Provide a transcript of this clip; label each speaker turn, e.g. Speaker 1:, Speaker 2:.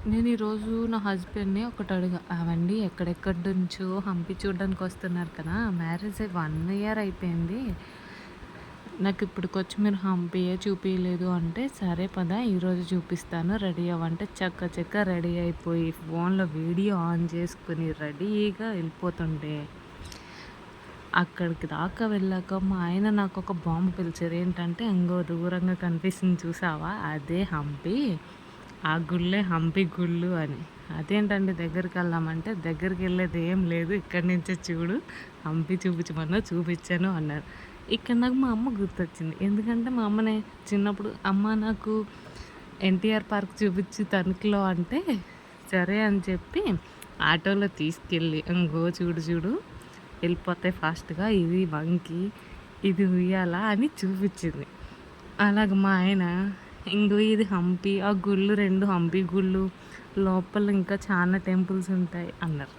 Speaker 1: నేను ఈరోజు నా హస్బెండ్‌ని ఒకటి అడిగా. "ఏవండీ ఎక్కడెక్కడి నుంచో హంపి చూడడానికి వస్తున్నారు కదా! మ్యారేజ్ అయ్యి 1 ఇయర్ అయిపోయింది. నాకిప్పటికొచ్చి మీరు హంపియే చూపియలేదు" అంటే, "సరే పద ఈరోజు చూపిస్తాను రెడీ అవ్వు" అంటే చక్క రెడీ అయిపోయి ఫోన్‌లో వీడియో ఆన్ చేసుకొని రెడీగా వెళ్ళిపోతుంటే, అక్కడికి దాకా వెళ్ళాక మా ఆయన నాకొక బాంబు పేల్చారు. ఏంటంటే, "ఇంగో దూరంగా కనిపిస్తుంది చూసావా? అదే హంపి. ఆ గుళ్ళే హంపి గుళ్ళు" అని. "అదేంటండి దగ్గరికెళ్దామంటే" "దగ్గరికెళ్ళేది ఏం లేదు. ఇక్కడి నుంచే చూడు. హంపి చూపించమన్నావు చూపించాను" అన్నారు. ఇక్కడ నాకు మా అమ్మ గుర్తొచ్చింది. ఎందుకంటే మా అమ్మని చిన్నప్పుడు "అమ్మ నాకు ఎన్టీఆర్ పార్క్ చూపించు తణుకులో" అంటే, సరే అని చెప్పి ఆటోలో తీసుకెళ్ళి, "ఇంగో చూడు చూడు వెళ్ళిపోతాయి ఫాస్ట్‌గా. ఇది వంకి, ఇది ఉయ్యాల" అని చూపించింది. అలాగ మా ఆయన ఇంగో ఇది హంపి, ఆ గుళ్ళు 2 హంపి గుళ్ళు, లోపల ఇంకా చాలా టెంపుల్స్ ఉంటాయి అన్నారు.